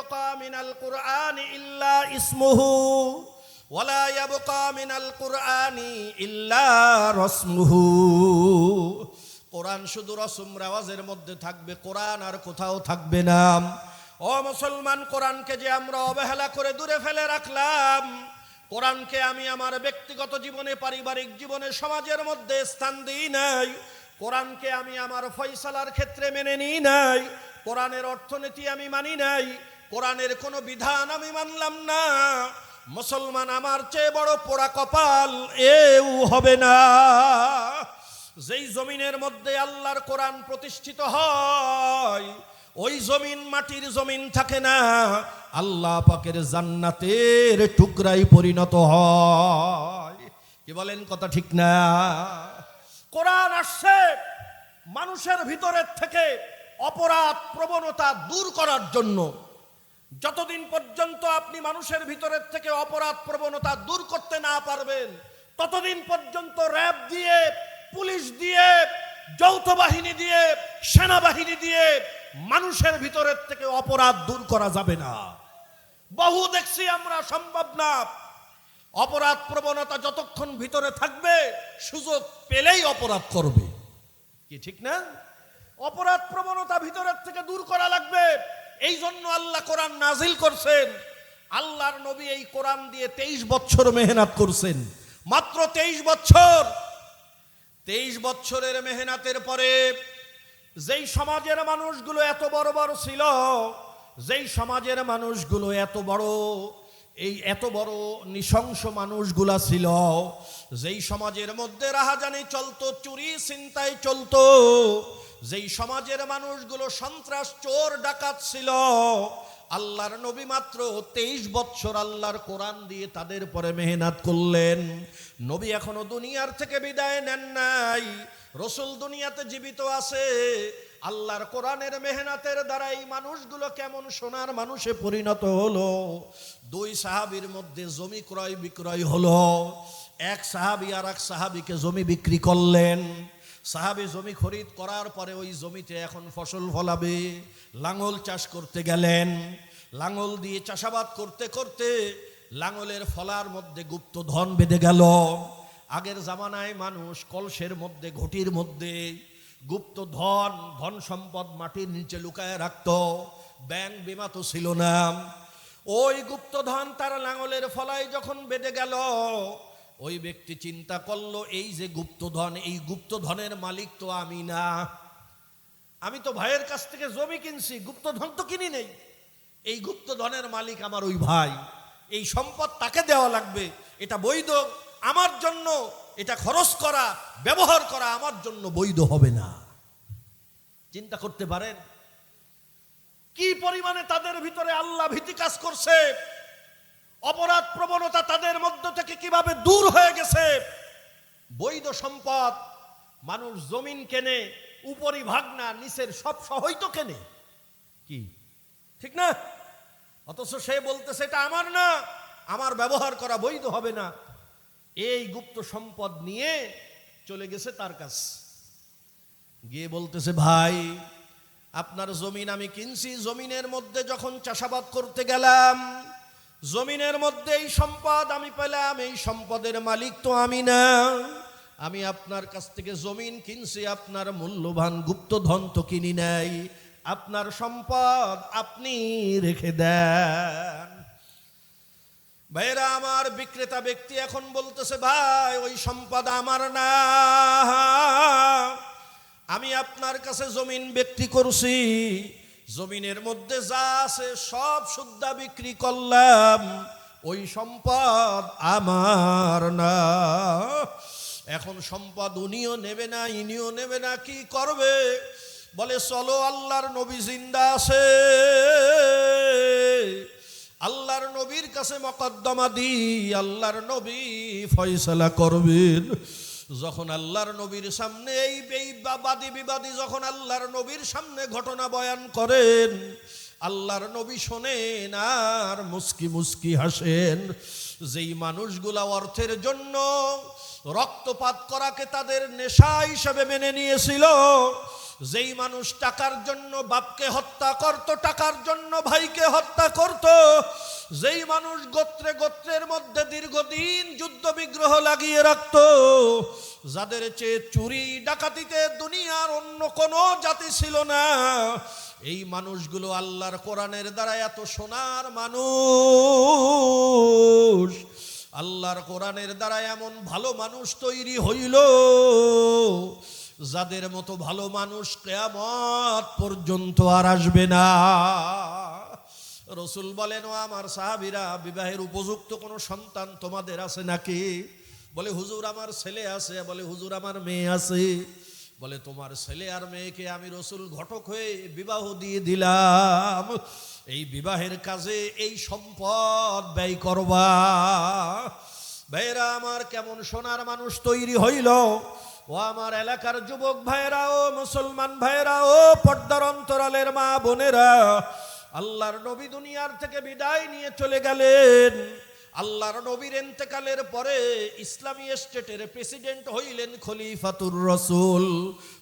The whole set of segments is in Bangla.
ইয়াবকা মিনাল কুরআনি ইল্লা ইসমুহু ওয়ালা ইয়াবকা মিনাল কুরআনি ইল্লা রাসমুহু। কোরআন শুধু রসম রেওয়াজের মধ্যে থাকবে, কোরআন আর কোথাও থাকবে না। ও মুসলমান, কোরআনকে যে আমরা অবহেলা করে দূরে ফেলে রাখলাম, কোরআনকে আমি আমার ব্যক্তিগত জীবনে, পারিবারিক জীবনে, সমাজের মধ্যে স্থান দিই নাই, কোরআনকে আমি আমার ফয়সালার ক্ষেত্রে মেনে নিই নাই, কোরআনের অর্থনীতি আমি মানি নাই, কোরআনের কোনো বিধান আমি মানলাম না, মুসলমান আমার চেয়ে বড় পোড়া কপাল এও হবে না। যেই জমিনের মধ্যে আল্লাহর কোরআন প্রতিষ্ঠিত হয়, ওই জমিন মাটির জমিন থাকে না, আল্লাহ পাকের জান্নাতের টুকরাই পরিণত হয়। কি বলেন, কথা ঠিক না? কোরআন আসছে মানুষের ভিতরের থেকে অপরাধ প্রবণতা দূর করার জন্য। যতদিন পর্যন্ত আপনি মানুষের ভিতরের থেকে অপরাধ প্রবণতা দূর করতে না পারবেন, ততদিন পর্যন্ত র্যাব দিয়ে, পুলিশ দিয়ে, যৌথ বাহিনী দিয়ে, সেনাবাহিনী দিয়ে মানুষের ভিতরের থেকে অপরাধ দূর করা যাবে না। বহু দেখছি আমরা, সম্ভব না। অপরাধ প্রবণতা যতক্ষণ ভিতরে থাকবে, সুযোগ পেলেই অপরাধ করবে। কি ঠিক না? অপরাধ প্রবণতা ভিতরের থেকে দূর করা লাগবে। এই জন্য আল্লাহ কোরআন নাজিল করছেন। আল্লাহর নবী এই কোরআন দিয়ে 23 বছর মেহনত করছেন, মাত্র 23 বছর। 23 বছরের মেহনতের পরে যেই সমাজের মানুষগুলো এত বড় বড় ছিল, যেই সমাজের মানুষগুলো এত বড় নৃশংস মানুষগুলা ছিল, যেই সমাজের মধ্যে রাহাজানি চলতো, চুরি ছিনতাই চলতো, যেই সমাজের মানুষগুলো সন্ত্রাস, চোর, ডাকাত ছিল, আল্লাহর নবী মাত্র 23 বছর আল্লাহর কোরআন দিয়ে তাদের পরে মেহনত করলেন। নবী এখনো দুনিয়ার থেকে বিদায় নেন নাই, রসুল দুনিয়াতে জীবিত আছে। আল্লাহর কোরআনের মেহনতের দ্বারা এই মানুষগুলো কেমন সোনার মানুষে পরিণত হলো। 2 সাহাবীর মধ্যে জমি ক্রয় বিক্রয় হলো। এক সাহাবী আর এক সাহাবীকে জমি বিক্রি করলেন। সাহাবী জমি খরিদ করার পরে ওই জমিতে এখন ফসল ফলাবে, লাঙল চাষ করতে গেলেন। লাঙল দিয়ে চাষাবাদ করতে করতে লাঙলের ফলার মধ্যে গুপ্ত ধন বেঁধে গেল। আগের জামানায় মানুষ কলসের মধ্যে, ঘটির মধ্যে গুপ্ত ধন সম্পদ মাটির নিচে লুকায় রাখত। ব্যাংক বিমা তো ছিল না। ওই গুপ্ত ধন তার লাঙলের ফলায় যখন বেঁধে গেল, ওই ব্যক্তি চিন্তা করলো, এই যে গুপ্তধন, এই গুপ্তধনের মালিক তো আমি না। আমি তো ভাইয়ের কাছ থেকে জমি কিনছি, গুপ্তধন তো কিনি নেই। এই গুপ্তধনের মালিক আমার ওই ভাই, এই সম্পদ তাকে দেওয়া লাগবে। এটা বৈধ আমার জন্য, এটা খরচ করা, ব্যবহার করা আমার জন্য বৈধ হবে না। চিন্তা করতে পারেন কি পরিমাণে তাদের ভিতরে আল্লাহ ভীতি কাজ করছে, অপরাধ প্রবণতা তাদের মধ্য থেকে কিভাবে দূর হয়ে গেছে। বৈধ সম্পদ, মানুষ জমিন কেনে, উপরি ভাগ না, নিচের সব সহই তো কেনে। কি ঠিক না? অথচ সে বলতেছে এটা আমার না, আমার ব্যবহার করা বৈধ হবে না। এই গুপ্ত সম্পদ নিয়ে চলে গেছে তার কাছে, গিয়ে বলতেছে, ভাই আপনার জমিন আমি কিনছি, জমিনের মধ্যে যখন চাষাবাদ করতে গেলাম, জমিনের মধ্যে এই সম্পদ আমি পেলাম, এই সম্পদের মালিক তো আমি না। আমি আপনার কাছ থেকে জমিন কিনছি, আপনার মূল্যবান গুপ্তধন তো কিনি নাই, আপনার সম্পদ আপনি রেখে দেন। ভাইরা আমার, বিক্রেতা ব্যক্তি এখন বলতেছে, ভাই ওই সম্পদ আমার না, আমি আপনার কাছে জমিন বিক্রি করছি, জমিনের মধ্যে যা আছে সব সুদ্ধা বিক্রি করলাম, ওই সম্পদ আমার না। এখন সম্পদ উনিও নেবে না, ইনিও নেবে না, কি করবে? বলে, চলো আল্লাহর নবী জিন্দা আছে, আল্লাহর নবীর কাছে মকদ্দমা দি, আল্লাহর নবী ফয়সালা করবেন। যখন আল্লাহর নবীর সামনে এই বাদী বিবাদী যখন আল্লাহর নবীর সামনে ঘটনা বয়ান করেন, আল্লাহর নবী শোনেন আর মুস্কি মুস্কি হাসেন। যেই মানুষগুলা অর্থের জন্য রক্তপাত করাকে তাদের নেশা হিসেবে মেনে নিয়েছিল, যেই মানুষ টাকার জন্য বাপকে হত্যা করত, টাকার জন্য ভাইকে হত্যা করত, যেই মানুষ গোত্রে গোত্রের মধ্যে দীর্ঘদিন যুদ্ধ বিগ্রহ লাগিয়ে রাখত, যাদের চেয়ে চুরি ডাকাতিতে দুনিয়ার অন্য কোনো জাতি ছিল না, এই মানুষগুলো আল্লাহর কোরআনের দ্বারা এত সোনার মানুষ, আল্লাহর কোরআনের দ্বারা এমন ভালো মানুষ তৈরি হইল, যাদের মতো ভালো মানুষ কিয়ামত পর্যন্ত আর আসবে না। রাসূল বলেন, ও আমার সাহাবীরা, বিবাহের উপযুক্ত কোনো সন্তান তোমাদের আছে নাকি? বলে হুজুর আমার ছেলে আছে। বলে হুজুর আমার মেয়ে আছে। বলে তোমার ছেলে আর মেয়েকে আমি রাসূল ঘটক হয়ে বিবাহ দিয়ে দিলাম, এই বিবাহের কাজে এই সম্পদ ব্যয় করবা। ভাইরা আমার, কেমন সোনার মানুষ তৈরি হইল। ও আমার এলাকার যুবক ভাইরা, ও মুসলমান ভাইরা, ও পর্দার অন্তরালের মা বোনেরা, আল্লাহর নবী দুনিয়ার থেকে বিদায় নিয়ে চলে গেলেন। আল্লাহর নবীর ইন্তেকালের পরে ইসলামী স্টেটের প্রেসিডেন্ট হইলেন খলিফাতুর রাসূল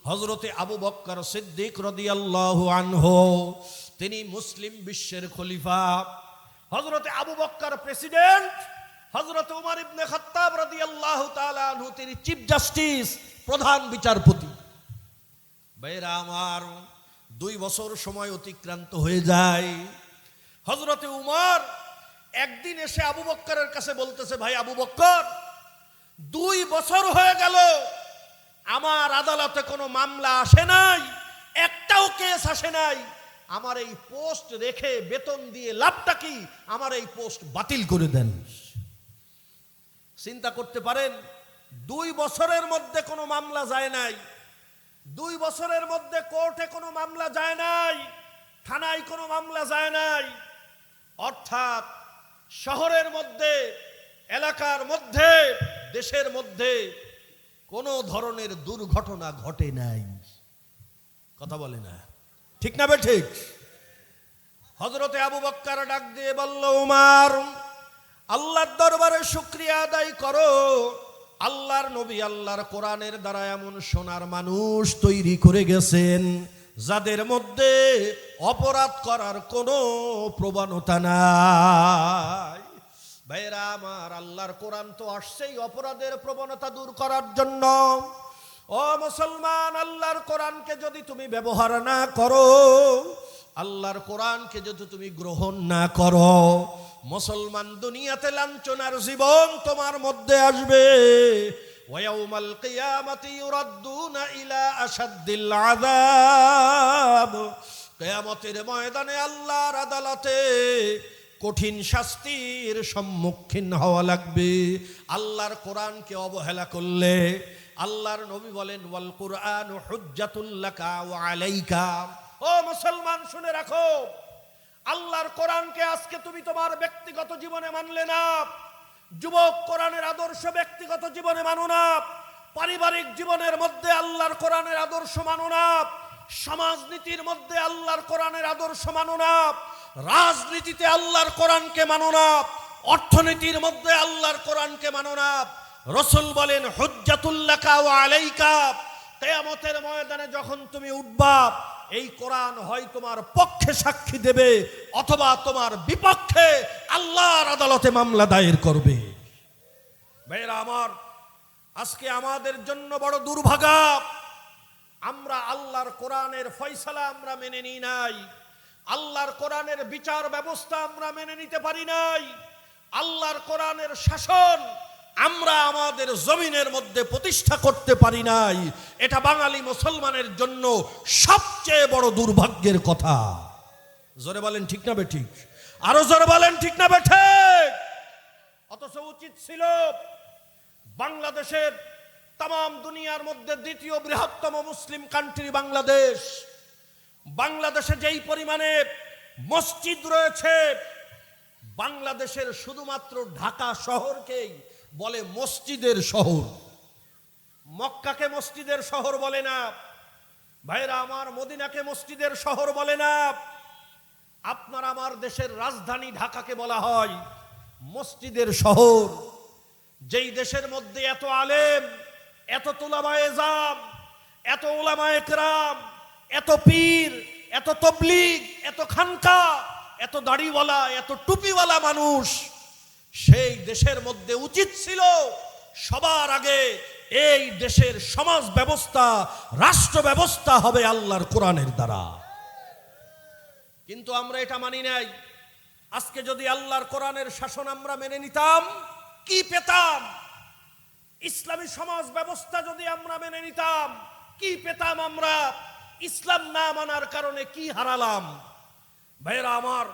হযরতে আবু বকর সিদ্দিক রাদিয়াল্লাহু আনহু। তিনি মুসলিম বিশ্বের খলিফা। হযরতে আবু বকর প্রেসিডেন্ট, হযরত উমর ইবনে খাত্তাব রাদিয়াল্লাহু তাআলা আনহু তিনি চিফ জাস্টিস, প্রধান বিচারপতি। ভাইরা আমার, 2 বছর সময় অতিক্রান্ত হয়ে যায়। হযরতে উমর একদিন এসে আবু বকরের কাছে বলতেছে, ভাই আবু বকর, 2 বছর হয়ে গেল আমার আদালতে কোনো মামলা আসে নাই, একটাও কেস আসে নাই, আমার এই পোস্ট রেখে বেতন দিয়ে লাভটা কি? আমার এই পোস্ট বাতিল করে দেন। চিন্তা করতে পারেন, 2 বছরের মধ্যে কোনো মামলা যায় নাই, 2 বছরের মধ্যে কোর্টে কোনো মামলা যায় নাই, থানায় কোনো মামলা যায় নাই, অর্থাৎ শহরের মধ্যে, এলাকার মধ্যে, দেশের মধ্যে কোনো ধরনের দুর্ঘটনা ঘটে নাই। কথা বলে না, ঠিক না ঠিক? হযরতে আবু বকর ডাক দিয়ে বলল, উমর, আল্লাহর দরবারে শুকরিয়া আদায় করো, আল্লাহর নবী আল্লাহর কোরআনের দ্বারা এমন সোনার মানুষ তৈরি করে গেছেন, যাদের মধ্যে অপরাধ করার কোনো প্রবণতা নাই। ভাইরা আমার, আল্লাহর কোরআন তো আসছেই অপরাধের প্রবণতা দূর করার জন্য। ও মুসলমান, আল্লাহর কোরআনকে যদি তুমি ব্যবহার না করো, আল্লাহর কোরআনকে যদি তুমি গ্রহণ না করো, মুসলমান দুনিয়াতে লাঞ্ছনার জীবন তোমার মধ্যে আসবে। ওয়াউমাল কিয়ামাতি ইউরাদ্দুনা ইলা আশাদ্দিল আযাব, কিয়ামতের ময়দানে আল্লাহর আদালতে কঠিন শাস্তির সম্মুখীন হওয়া লাগবে আল্লাহর কোরআনকে অবহেলা করলে। আল্লাহর নবী বলেন, ওয়াল কুরআনু হুজ্জাতুল লাকা ওয়া আলাইকা। ও মুসলমান, শুনে রাখো, আল্লাহর কোরআনকে আজকে তুমি তোমার ব্যক্তিগত জীবনে মানলে না, যুবক কোরআনের আদর্শ ব্যক্তিগত জীবনে মানো না, পারিবারিক জীবনের মধ্যে আল্লাহর কোরআনের আদর্শ মানো না, সমাজনীতির মধ্যে আল্লাহর কোরআনের আদর্শ মানো না, রাজনীতিতে আল্লাহর কোরআনকে মানো না, অর্থনীতির মধ্যে আল্লাহর কোরআনকে মানো না। রাসূল বলেন, হুজ্জাতুল লাকা ওয়া আলাইকা। কিয়ামতের ময়দানে যখন তুমি উঠবা, এই কোরআন হয় তোমার পক্ষে সাক্ষী দেবে, অথবা তোমার বিপক্ষে আল্লাহর আদালতে মামলা দায়ের করবে। ভাইরা আমার, আজকে আমাদের জন্য বড় দুর্ভাগা, আমরা আল্লাহর কোরআনের ফয়সালা আমরা মেনে নিই নাই, আল্লাহর কোরআনের বিচার ব্যবস্থা আমরা মেনে নিতে পারি নাই, আল্লাহর কোরআনের শাসন আমরা আমাদের জমিনের মধ্যে প্রতিষ্ঠা করতে পারি নাই। এটা বাঙালি মুসলমানের জন্য সবচেয়ে বড় দুর্ভাগ্যের কথা। জোরে বলেন ঠিক না বেঠিক? আরো জোরে বলেন ঠিক না বেঠিক? অথচ উচিত ছিল বাংলাদেশের, তাম দুনিয়ার মধ্যে 2য় বৃহত্তম মুসলিম কান্ট্রি বাংলাদেশ, বাংলাদেশে যেই পরিমাণে মসজিদ রয়েছে, বাংলাদেশের শুধুমাত্র ঢাকা শহরকেই বলে মসজিদের শহর। মক্কাকে মসজিদের শহর বলে না, ভাইরা আমার, মদিনাকে মসজিদের শহর বলে না। আপনার আমার দেশের রাজধানী ঢাকাকে বলা হয় মসজিদের শহর। যেই দেশের মধ্যে এত আলেম, এত তুলামায়ে জাম, এত উলামায়ে কেরাম, এত পীর, এত তবলিগ, এত খানকা, এত দাড়িওয়ালা, এত টুপিওয়ালা মানুষ, সেই দেশের মধ্যে উচিত ছিল সবার আগে এই দেশের সমাজ ব্যবস্থা, রাষ্ট্র ব্যবস্থা হবে আল্লাহর কোরআনের দ্বারা। কিন্তু আমরা এটা মানি নাই। আজকে যদি আল্লাহর কোরআনের শাসন আমরা মেনে নিতাম, কি পেতাম? ইসলামী সমাজ ব্যবস্থা যদি আমরা মেনে নিতাম, কি পেতাম আমরা? ইসলাম না মানার কারণে কি হারালাম? ভাইরা আমার,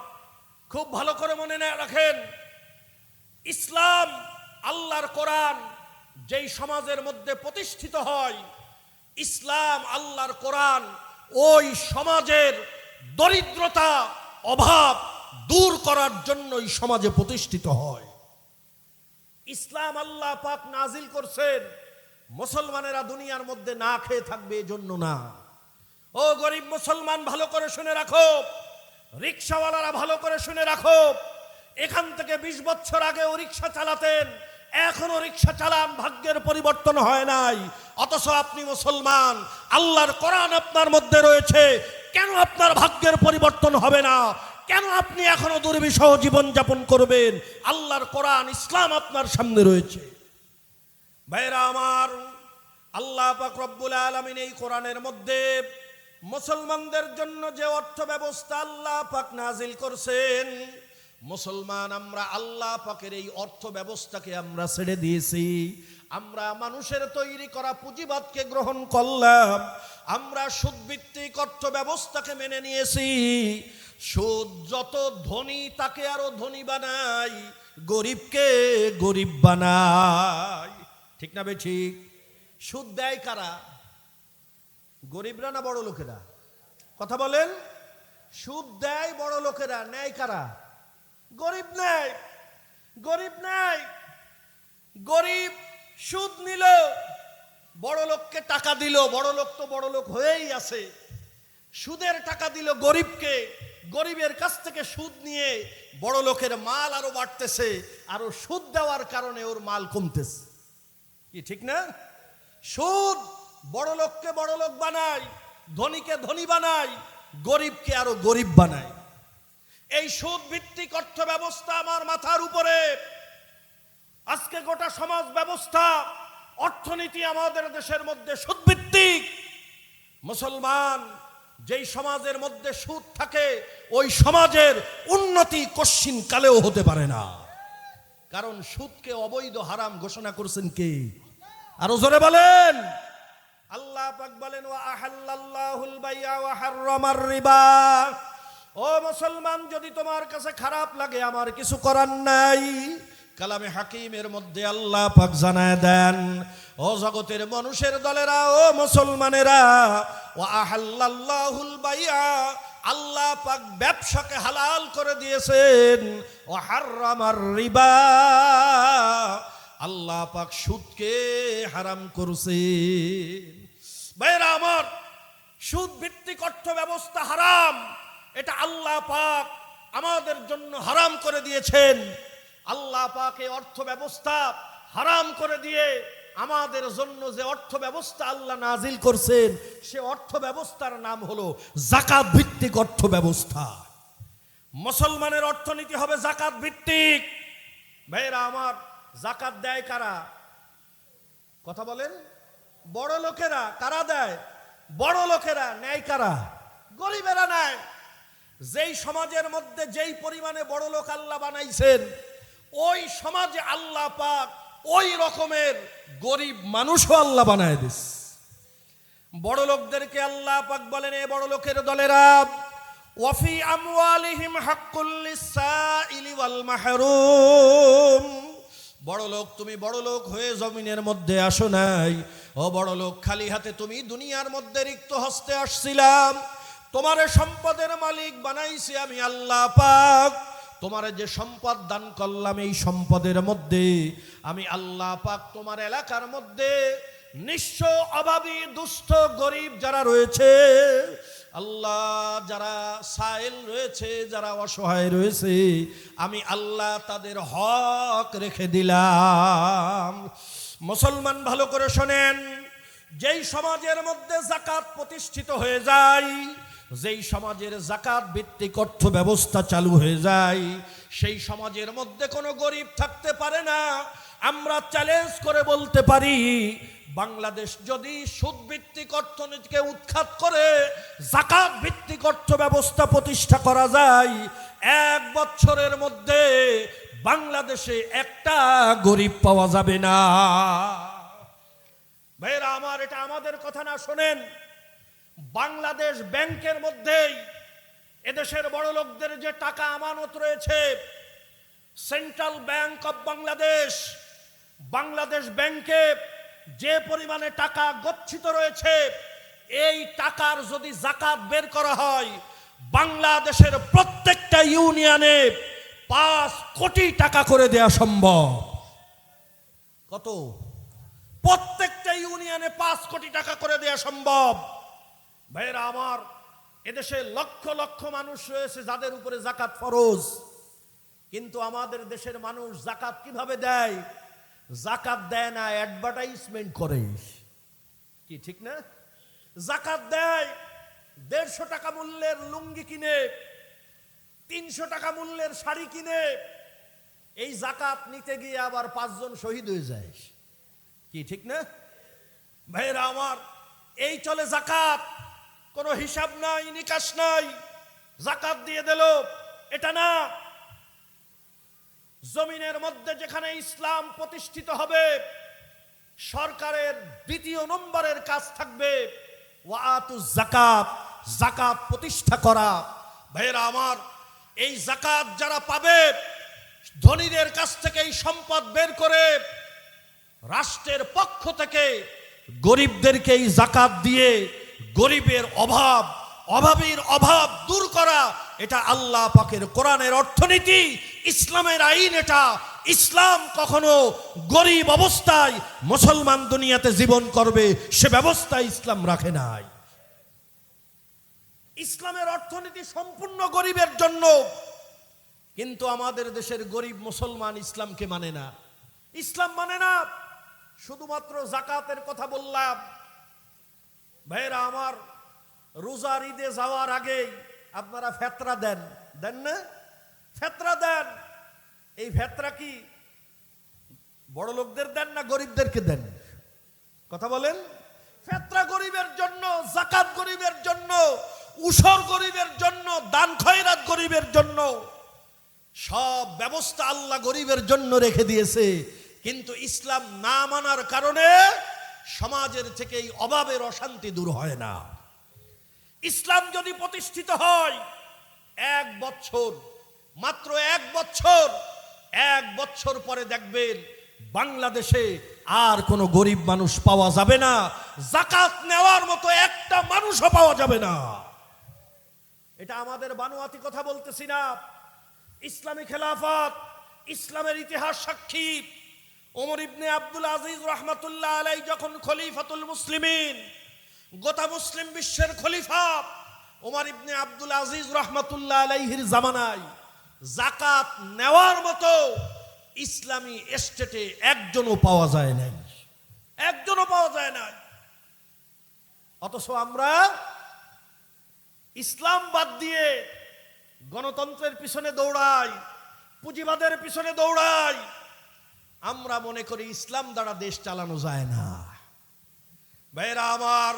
খুব ভালো করে মনে রাখেন, ইসলাম, আল্লাহর কোরআন যেই সমাজের মধ্যে প্রতিষ্ঠিত হয়, ইসলাম, আল্লাহর কোরআন ওই সমাজের দরিদ্রতা, অভাব দূর করার জন্য এই সমাজে প্রতিষ্ঠিত হয়। ইসলাম আল্লাহ পাক নাজিল করছেন মুসলমানেরা দুনিয়ার মধ্যে না খেয়ে থাকবে এজন্য না। ও গরিব মুসলমান, ভালো করে শুনে রাখো, রিকশাওয়ালারা ভালো করে শুনে রাখো, এখান থেকে 20 বছর আগেও রিকশা চালাতেন, এখনো রিকশা চালান, ভাগ্যের পরিবর্তন হয় নাই। অথচ আপনি মুসলমান, আল্লাহর কোরআন আপনার মধ্যে রয়েছে, কেন আপনার ভাগ্যের পরিবর্তন হবে না? কেন আপনি এখনো দুর্বিষহ জীবন যাপন করবেন? আল্লাহর কোরআন, ইসলাম আপনার সামনে রয়েছে। ভাইরা আমার, আল্লাহ পাক রব্বুল আলামিন এই কোরআনের মধ্যে মুসলমানদের জন্য যে অর্থ ব্যবস্থা আল্লাহ পাক নাজিল করছেন, মুসলমান আমরা আল্লাহ পাকের এই অর্থ ব্যবস্থাকে আমরা ছেড়ে দিয়েছি। আমরা মানুষের তৈরি করা পুঁজিবাদকে গ্রহণ করলাম, আমরা সুদভিত্তিক অর্থ ব্যবস্থাকে মেনে নিয়েছি। সুদ যত ধনী তাকে আরো ধনী বানাই, গরিবকে গরিব বানাই। ঠিক না বে ঠিক? সুদ দেয় কারা? গরিবরা না বড় লোকেরা? কথা বলেন। সুদ দেয় বড় লোকেরা, নেয় কারা? গরিব নেয়। গরিব নেয়। গরিব সুদ নিল, বড় লোককে টাকা দিল, বড় লোক তো বড় লোক হয়েই আছে, সুদের টাকা দিল গরিবকে, গরিবের কাছ থেকে সুদ নিয়ে বড় লোকের মাল আরো বাড়তেছে, আরো সুদ দেওয়ার কারণে ওর মাল কমতেছে। কি ঠিক না? সুদ বড় লোককে বড় লোক বানায়, ধনীকে ধনী বানায়, গরিবকে আরো গরিব বানায়। এই সুদ ভিত্তিক অর্থ ব্যবস্থা আমার মাথার উপরে। আজকে গোটা সমাজ ব্যবস্থা, অর্থনীতি আমাদের দেশের মধ্যে সুদ ভিত্তিক। মুসলমান, যেই সমাজের মধ্যে সুদ থাকে ওই সমাজের উন্নতি কশ্চিন কালেও হতে পারে না। কারণ সুদকে অবৈধ, হারাম ঘোষণা করছেন কে? আরো জোরে বলেন। আল্লাহ পাক বলেন, ওয়া আহাল্লাল্লাহুল বাই'a ওয়া হাররামার রিবা। ও মুসলমান, যদি তোমার কাছে খারাপ লাগে আমার কিছু করার নাই। কালামে হাকিমের মধ্যে আল্লাহ পাক জানায় দেন, ও জগতের মানুষের দলেরা, ও মুসলমানেরা, ওয়া আহাল্লাল্লাহুল বাই'a, আল্লাহ পাক ব্যবসাকে হালাল করে দিয়েছেন, ওয়া হাররামার রিবা, আল্লাহ পাক সুদকে হারাম করেছেন। ভাইরা আমার, সুদ ভিত্তিক অর্থ ব্যবস্থা হারাম, এটা আল্লাহ পাক আমাদের জন্য হারাম করে দিয়েছেন। আল্লাহ পাক এই অর্থ ব্যবস্থা হারাম করে দিয়ে আমাদের জন্য যে অর্থ ব্যবস্থা আল্লাহ নাজিল করছেন, সে অর্থ ব্যবস্থার নাম হলো যাকাত ভিত্তিক অর্থ ব্যবস্থা। মুসলমানের অর্থনীতি হবে যাকাত ভিত্তিক। ভাইরা আমার, যাকাত দেয় কারা? কথা বলেন। বড় লোকেরা। কারা দেয়? বড় লোকেরা। নেয় কারা? গরিবেরা নেয়। যেই সমাজের মধ্যে যেই পরিমাণে বড় লোক আল্লাহ বানাইছেন, ওই সমাজে আল্লাহ পাক ওই রকমের গরিব মানুষও আল্লাহ বানায় দিস। বড় লোকদেরকে আল্লাহ পাক বলেন, এ বড় লোকের দলেরা, ওয়াফি আমওয়ালিহিম হাক্কুল লিসাইলি ওয়াল মাহরুম। বড় লোক, তুমি বড় লোক হয়ে জমিনের মধ্যে আসো নাই। ও বড় লোক, খালি হাতে তুমি দুনিয়ার মধ্যে রিক্ত হস্তে আসছিলাম। তোমারে সম্পদের মালিক বানাইছি আমি আল্লাহ পাক। তোমারে যে সম্পদ দান করলাম, এই সম্পদের মধ্যে আমি আল্লাহ পাক তোমার এলাকার মধ্যে নিঃস্ব, অভাবী, দুস্থ, গরিব যারা রয়েছে, আল্লাহ যারা সাইল রয়েছে, যারা অসহায় রয়েছে, আমি আল্লাহ তাদের হক রেখে দিলাম। মুসলমান ভালো করে শোনেন, যেই সমাজের মধ্যে যাকাত প্রতিষ্ঠিত হয়ে যায়, যেই সমাজের যাকাত ভিত্তিক অর্থ ব্যবস্থা চালু হয়ে যায়, সেই সমাজের মধ্যে কোনো গরিব থাকতে পারে না। আমরা চ্যালেঞ্জ করে বলতে পারি, বাংলাদেশ যদি সুদ ভিত্তিক অর্থনীতিকে উৎখাত করে যাকাত ভিত্তিক অর্থ ব্যবস্থা প্রতিষ্ঠা করা যায়, 1 বছরের মধ্যে বাংলাদেশে একটা গরিব পাওয়া যাবে না। ভাইরা আমার, এটা আমাদের কথা না, শোনেন। বাংলাদেশ ব্যাংকের মধ্যেই এদেশের বড় লোকদের যে টাকা আমানত রয়েছে, central bank of Bangladesh, Bangladesh ব্যাংকে যে পরিমাণে টাকা গচ্ছিত রয়েছে, এই টাকার যদি যাকাত বের করা হয়, বাংলাদেশের প্রত্যেকটা ইউনিয়নে 5 কোটি টাকা করে দেয়া সম্ভব। কত? প্রত্যেকটা ইউনিয়নে 5 কোটি টাকা করে দেয়া সম্ভব। ভাইরা আমার, এদেশে লক্ষ লক্ষ মানুষ রয়েছে যাদের উপরে যাকাত ফরজ, কিন্তু আমাদের দেশের মানুষ যাকাত কিভাবে দেয়? যাকাত দেয় না, অ্যাডভার্টাইজমেন্ট করে। কি ঠিক না? যাকাত দেয় 150 টাকা মূল্যের লুঙ্গি কিনে, 300 টাকা মূল্যের শাড়ি কিনে। এই যাকাত নিতে গিয়ে আবার 5 জন শহীদ হয়ে যায়। কি ঠিক না? ভাইরা আমার, এই চলে যাকাত, কোনো হিসাব নাই, নিকাশ নাই, যাকাত দিয়ে দিল, এটা না। জমিনের মধ্যে যেখানে ইসলাম প্রতিষ্ঠিত হবে, সরকারের 2 নম্বরের কাজ থাকবে ওয়াতুজ যাকাত, যাকাত প্রতিষ্ঠা করা। ভাইরা আমার, এই যাকাত যারা পাবে, ধনীদের কাছ থেকে এই সম্পদ বের করে রাষ্ট্রের পক্ষ থেকে গরিবদেরকে এই যাকাত দিয়ে গরিবের অভাবীর অভাব দূর করা, এটা আল্লাহ পাকের কোরআনের অর্থনীতি, ইসলামের আইন। এটা ইসলাম কখনো গরিব অবস্থায় মুসলমান দুনিয়াতে জীবন করবে সে ব্যবস্থা ইসলাম রাখে নাই। ইসলামের অর্থনীতি সম্পূর্ণ গরিবের জন্য, কিন্তু আমাদের দেশের গরিব মুসলমান ইসলামকে মানে না, ইসলাম মানে না। শুধুমাত্র যাকাতের কথা বললাম। ভাইরা আমার, রোজার ঈদে যাওয়ার আগে আপনারা ফেতরা দেন, দেন না? ফেতরা দেন। এই ফেতরা কি বড় লোকদের দেন না গরিবদেরকে দেন? কথা বলেন। ফেতরা গরিবের জন্য, যাকাত গরিবের জন্য, উসর গরিবের জন্য, দান খয়রাত গরিবের জন্য। সব ব্যবস্থা আল্লাহ গরিবের জন্য রেখে দিয়েছে, কিন্তু ইসলাম না মানার কারণে সমাজের থেকে এই অভাবের অশান্তি দূর হয় না। ইসলাম যদি প্রতিষ্ঠিত হয়, 1 বছর, মাত্র 1 বছর, 1 বছর পরে দেখবেন বাংলাদেশে আর কোনো গরিব মানুষ পাওয়া যাবে না, যাকাত নেওয়ার মতো একটা মানুষও পাওয়া যাবে না। এটা আমাদের বানোয়াতি কথা বলতেছি না। ইসলামী খেলাফত, ইসলামের ইতিহাস সাক্ষী। ওমর ইবনে আব্দুল আজিজ রহমাতুল্লাহ আলাইহি যখন খলিফাতুল মুসলিমিন, গোটা মুসলিম বিশ্বের খলিফা ওমর ইবনে আব্দুল আজিজ রহমাতুল্লাহ আলাইহির জামানায় যাকাত নেওয়ার মতো ইসলামী স্টেটে একজনও পাওয়া যায় নাই, একজনও পাওয়া যায় না। অথচ আমরা ইসলাম বাদ দিয়ে গণতন্ত্রের পিছনে দৌড়াই, পুঁজিবাদের পিছনে দৌড়াই। আমরা মনে করি ইসলাম দ্বারা দেশ চালানো যায় না। ভাইরা আমার,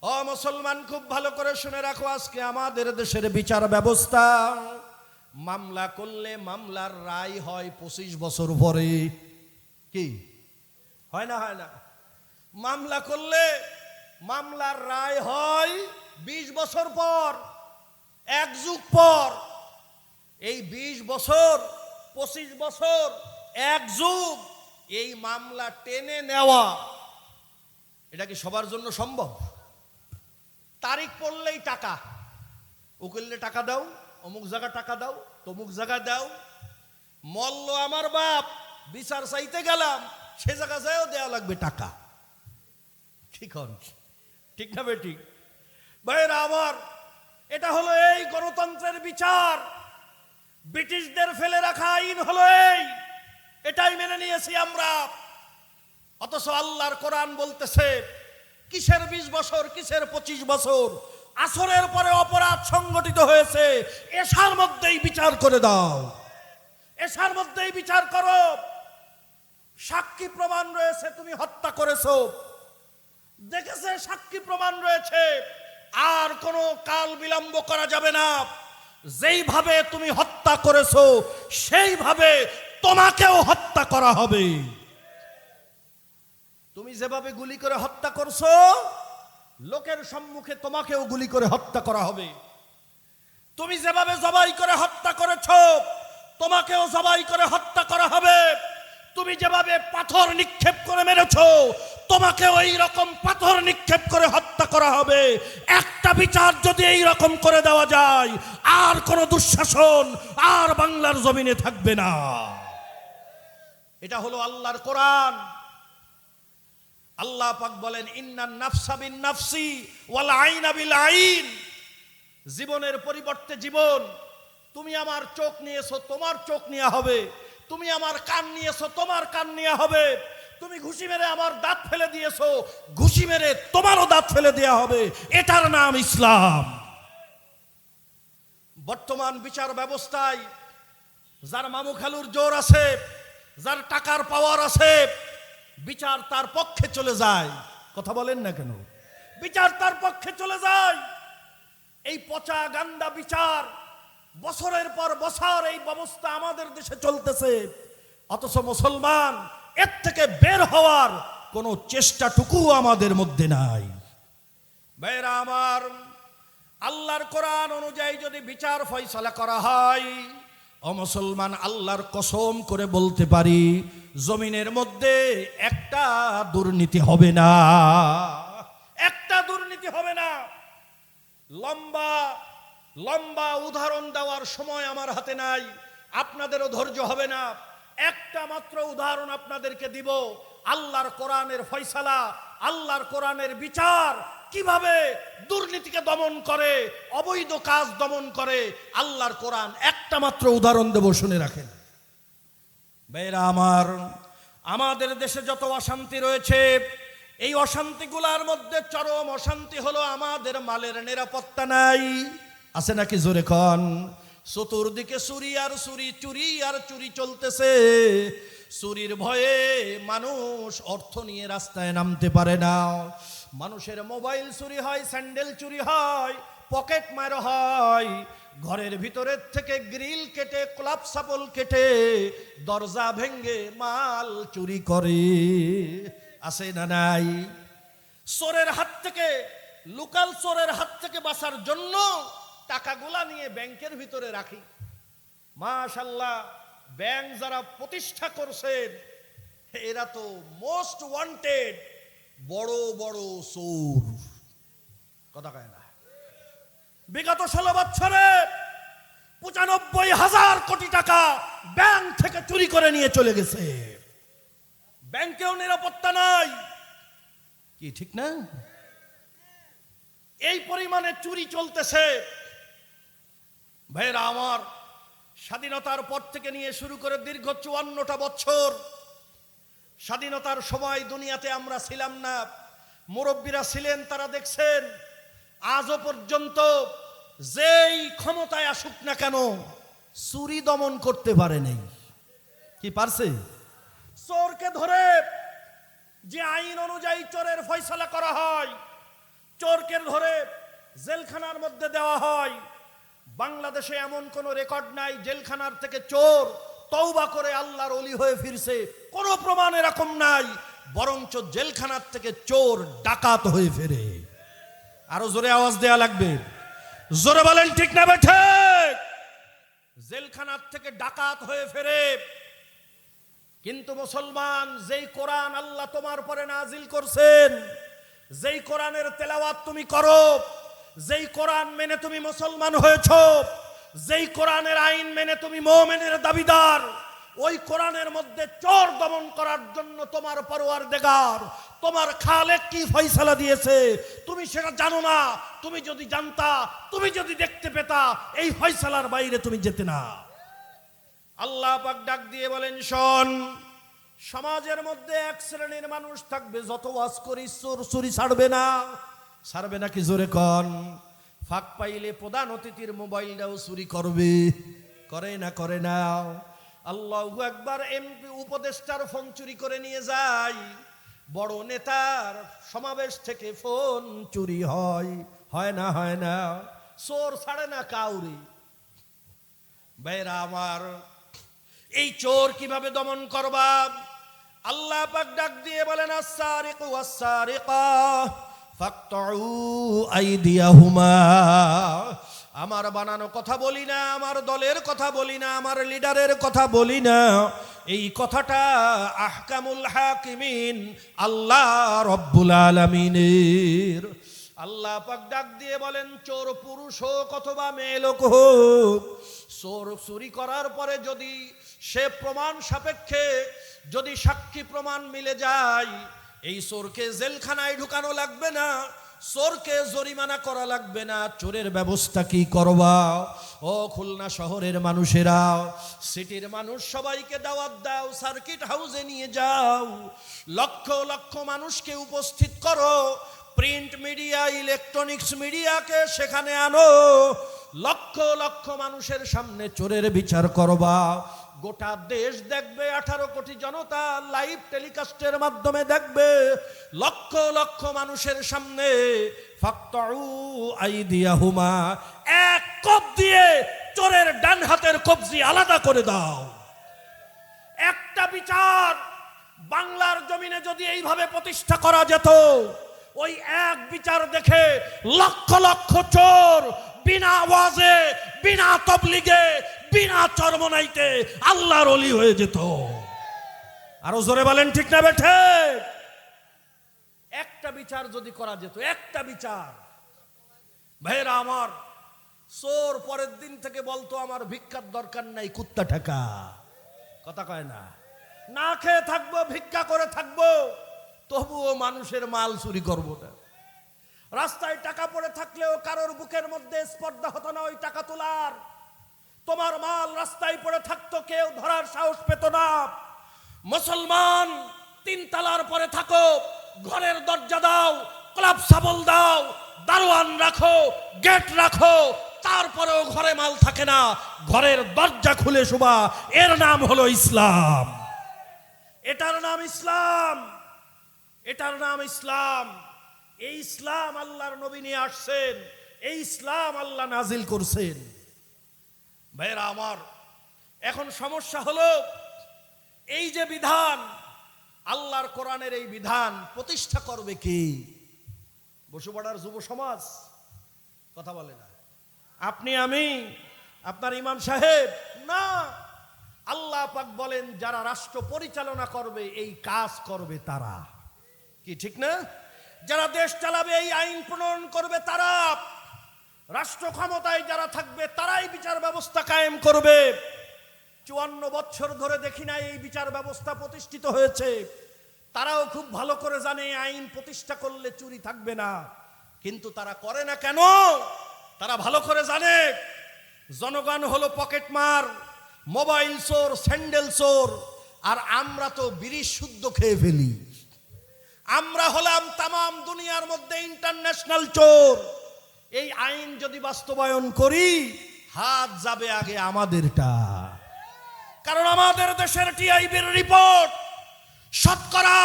ও মুসলমান, খুব ভালো করে শুনে রাখো, আজকে আমাদের দেশের বিচার ব্যবস্থা, মামলা করলে মামলার রায় হয় 25 বছর পরে। কি হয় না? হয় না? মামলা করলে মামলার রায় হয় 20 বছর পর, 1 যুগ পর। এই 20 বছর, 25 বছর, 1 যুগ, এই মামলা টেনে নেওয়া, এটা কি সবার জন্য সম্ভব? তারিখ পড়লেই টাকা, উকিলে টাকা দাও, অমুক জায়গা টাকা দাও, তমুক জায়গা দাও। মল্ল আমার বাপ, বিচার চাইতে গেলাম, সে জায়গা যায়ও দেওয়া লাগবে টাকা। ঠিক না বেঠিক? ভাইরা আমার, এটা হলো এই গণতন্ত্রের বিচার। ব্রিটিশদের ফেলে রাখা আইন হলো এই, এটাই মেনে নিয়েছি আমরা। অথচ আল্লাহর কোরআন বলতেছে কিসের 20 বছর, কিসের 25 বছর? আসরের পরে অপরাধ সংগঠিত হয়েছে, এশার মধ্যেই বিচার করে দাও, এশার মধ্যেই বিচার করো। সাক্ষী প্রমাণ রয়েছে তুমি হত্যা করেছো, দেখেছে সাক্ষী প্রমাণ রয়েছে, আর কোনো কাল বিলম্ব করা যাবে না। যেইভাবে তুমি হত্যা করেছো সেইভাবে তোমাকেও হত্যা করা হবে। তুমি যেভাবে গুলি করে হত্যা করছো, লোকের সম্মুখে তোমাকেও গুলি করে হত্যা করা হবে। তুমি যেভাবে জবাই করে হত্যা করেছো, তোমাকেও জবাই করে হত্যা করা হবে। তুমি যেভাবে পাথর নিক্ষেপ করে মেরেছো, তোমাকেও এই রকম পাথর নিক্ষেপ করে হত্যা করা হবে। একটা বিচার যদি এই রকম করে দেওয়া যায়, আর কোনো দুঃশাসন আর বাংলার জমিনে থাকবে না। এটা হলো আল্লাহর কোরআন। আল্লাহ পাক বলেন, ইন্নান নাফসা বিন নাফসি ওয়াল আইনা বিল আইন। জীবনের পরিবর্তে জীবন। তুমি আমার চোখ নিয়েছো, তোমার চোখ নেওয়া হবে। তুমি আমার কান নিয়েছো, তোমার কান নেওয়া হবে। তুমি ঘুষি মেরে আমার দাঁত ফেলে দিয়েছো, ঘুষি মেরে তোমারও দাঁত ফেলে দেওয়া হবে। এটার নাম ইসলাম। বর্তমান বিচার ব্যবস্থায় যার মামু খালুর জোর আছে, যার টাকার পাওয়ার আছে, বিচার তার পক্ষে চলে যায়। কথা বলেন না কেন? বিচার তার পক্ষে চলে যায়। এই পচা গান্দা বিচার বছরের পর বছর এই ব্যবস্থা আমাদের দেশে চলতেছে, অথচ মুসলমান এর থেকে বের হওয়ার কোনো চেষ্টাটুকু আমাদের মধ্যে নাই। ভাইরা আমার, আল্লাহর কোরআন অনুযায়ী যদি বিচার ফয়সালা করা হয়, ও মুসলমান, আল্লাহর কসম করে বলতে পারি, জমিনের মধ্যে একটা দুর্নীতি হবে না, একটা দুর্নীতি হবে না। লম্বা লম্বা উদাহরণ দেওয়ার সময় আমার হাতে নাই, আপনাদেরও ধৈর্য হবে না। একটা মাত্র উদাহরণ আপনাদেরকে দিব। আল্লাহর কোরআনের ফয়সালা, আল্লাহর কোরআনের বিচার কিভাবে দুর্নীতিকে দমন করে, অবৈধ কাজ দমন করে, আল্লাহর কোরআন একটা মাত্র উদাহরণ দেব, শুনে রাখেন। ভাইরা আমার, আমাদের দেশে যত অশান্তি রয়েছে, এই অশান্তিগুলোর মধ্যে চরম অশান্তি হলো আমাদের মালের নিরাপত্তা নাই। আছে নাকি? জোরে কন। চতুর্দিকে চুরি আর চুরি, চুরি আর চুরি চলতেছে। চুরির ভয়ে মানুষ অর্থ নিয়ে রাস্তায় নামতে পারে না। মানুষের মোবাইল চুরি হয়, স্যান্ডেল চুরি হয়, পকেট মার হয়, ঘরের ভিতরের থেকে গ্রিল কেটে, ক্লাব সাপল কেটে, দরজা ভেঙ্গে মাল চুরি করে। আছে না নাই? চোরের হাত থেকে, লোকাল চোরের হাত থেকে বাঁচার জন্য টাকাগুলা নিয়ে ব্যাংকের ভিতরে রাখি। মাশাআল্লাহ, ব্যাংক যারা প্রতিষ্ঠা করছেন এরা তো মোস্ট ওয়ান্টেড বড় বড় চোর। কথা কয় না? বিগত 16 বছরে 95,000 কোটি টাকা ব্যাংক থেকে চুরি করে নিয়ে চলে গেছে। ব্যাংকেও নিরাপত্তা নাই। কি ঠিক না? এই পরিমাণে চুরি চলতেছে। ভাইরা আমার, স্বাধীনতার পর থেকে নিয়ে শুরু করে দীর্ঘ 54টা বছর স্বাধীনতার সময় দুনিয়াতে আমরা ছিলাম না, মুরব্বীরা ছিলেন, তারা দেখছেন আজও পর্যন্ত যেই ক্ষমতায় আসুক না কেন চুরি দমন করতে পারে নাই। কি পারছে? চোরকে ধরে যে আইন অনুযায়ী চোরের ফয়সালা করা হয়, চোরকে ধরে জেলখানার মধ্যে দেওয়া হয়। বাংলাদেশে এমন কোন রেকর্ড নাই জেলখানার থেকে চোর তওবা করে আল্লাহর ওলি হয়ে ফিরছে, কোনো প্রমাণ এরকম নাই। বরঞ্চ জেলখানার থেকে চোর ডাকাত হয়ে ফেরে। আরো জোরে আওয়াজ দেয়া লাগবে, জোরে বলেন ঠিক না বেঠে? জেলখানার থেকে ডাকাত হয়ে ফেরে। কিন্তু মুসলমান, যেই কোরআন আল্লাহ তোমার পরে নাজিল করছেন, যেই কোরআনের তেলাওয়াত তুমি করো, যেই কোরআন মেনে তুমি মুসলমান হয়েছো, যেই কোরআনের আইন মেনে তুমি মুমিনের দাবিদার, ওই কোরআনের মধ্যে চোর দমন করার জন্য তোমার পরওয়ারদিগার, তোমার খালেক কি ফয়সালা দিয়েছে তুমি সেটা জানো না। তুমি যদি জানতা, তুমি যদি দেখতে পেতা, এই ফয়সালার বাইরে তুমি যেতে না। আল্লাহ পাক ডাক দিয়ে বলেন, শোন, সমাজের মধ্যে এক শ্রেণীর মানুষ থাকবে, যত ওয়াজ করি চোর চুরি ছাড়বে না। ছাড়বে নাকি জোরে কন? ফাঁক পাইলে প্রধান অতিথির মোবাইলটাও চুরি করবে। করে না? করে না? আল্লাহু আকবার। এমপি উপদেষ্টার ফোন চুরি করে নিয়ে যায়, বড় নেতার সমাবেশ থেকে ফোন চুরি হয়। হয় না? হয় না? চোর ছাড়ে না কাউরি। ভাইরা আমার, এই চোর কিভাবে দমন করবা? আল্লাহ পাক ডাক দিয়ে বলেন, আস-সারিকু ওয়াস-সারিকা ফাকতাউ আইদিয়াহুমা। আমার বানানো কথা বলি না, আমার দলের কথা বলি না, আমার লিডারের কথা বলি না। এই কথাটা আহকামুল হাকিমিন আল্লাহ রব্বুল আলামিনের। আল্লাহ পাক ডাক দিয়ে বলেন, চোর পুরুষ হোক অথবা মেয়ে লোক হোক, চোর চুরি করার পরে যদি সে প্রমাণ সাপেক্ষে যদি সাক্ষী প্রমাণ মিলে যায়, এই চোরকে জেলখানায় ঢুকানো লাগবে না, চোরকে জরিমানা করা লাগবে না। চোরের ব্যবস্থা কি করবা? ও খুলনা শহরের মানুষেরা, সিটির মানুষ, সবাইকে দাওয়াত দাও, সার্কিট হাউসে নিয়ে যাও, লক্ষ লক্ষ মানুষকে উপস্থিত করো, প্রিন্ট মিডিয়া, ইলেকট্রনিক্স মিডিয়াকে সেখানে আনো, লক্ষ লক্ষ মানুষের সামনে চোরের বিচার করবা। গোটা দেশ দেখবে, 18 কোটি জনতা লাইভ টেলিকাস্টের মাধ্যমে দেখবে, লক্ষ লক্ষ মানুষের সামনে। ফাকতাউ আইদিয়াহুমা, এক কোপ দিয়ে চোরের ডান হাতের কবজি আলাদা করে দাও। একটা বিচার বাংলার জমিনে যদি এইভাবে প্রতিষ্ঠা করা যেত, ওই এক বিচার দেখে লক্ষ লক্ষ চোর বিনা ওয়াজে, বিনা তাবলীগে, বিনা চরমনাইতে আল্লাহর ওলি হয়ে যেত। আরো জোরে বলেন ঠিক না বেঠে? একটা বিচার যদি করা যেত, একটা বিচার। ভাইরা আমার, চোর পরের দিন থেকে বলতো, আমার ভিক্ষার দরকার নাই, কুত্তা ঠেকা। কথা কয় না? না খেয়ে থাকবো, ভিক্ষা করে থাকবো, তবুও মানুষের মাল চুরি করবো না। রাস্তায় টাকা পড়ে থাকলেও কারোর বুকের মধ্যে স্পর্ধা হতো না ওই টাকা তোলার। তোমার মাল রাস্তায় পড়ে থাকতো, কেউ ধরার সাহস পেত না। মুসলমান, 3 তলার পরে থাকো, ঘরের দরজা দাও, ক্লাব সাবল দাও, দারোয়ান রাখো, গেট রাখো, তারপরেও ঘরে মাল থাকে না, ঘরের দরজা খুলে শোভা, এর নাম হলো ইসলাম। এটার নাম ইসলাম। এটার নাম ইসলাম। এই ইসলাম আল্লাহর নবী নিয়ে আসছেন, এই ইসলাম আল্লাহ নাজিল করছেন। ভাইরা আমার, এখন সমস্যা হলো, এই যে বিধান, আল্লাহর কোরআনের এই বিধান প্রতিষ্ঠা করবে কে? বসুপাড়ার যুব সমাজ? কথা বলে না? আপনি, আমি, আপনার ইমাম সাহেব? না, আল্লাহ পাক বলেন যারা রাষ্ট্র পরিচালনা করবে, এই কাজ করবে তারা। কি ঠিক না? যারা দেশ চালাবে, এই আইন প্রণয়ন করবে তারা, রাষ্ট্র ক্ষমতায় যারা থাকবে তারাই বিচার ব্যবস্থা কায়েম করবে। 54 বছর ধরে দেখি না এই বিচার ব্যবস্থা প্রতিষ্ঠিত হয়েছে। তারাও খুব ভালো করে জানে আইন প্রতিষ্ঠা করলে চুরি থাকবে না, কিন্তু তারা করে না কেন? তারা ভালো করে জানে জনগণ হলো পকেটমার, মোবাইল চোর, স্যান্ডেল চোর, আর আমরা তো বিড়ি শুদ্ধ খেয়ে ফেলি। আমরা হলাম তামাম দুনিয়ার মধ্যে ইন্টারন্যাশনাল চোর। এই আইন যদি বাস্তবায়ন করি, হাত যাবে আগে আমাদেরটা। কারণ আমাদের দেশের টিআইবির রিপোর্ট, শতকরা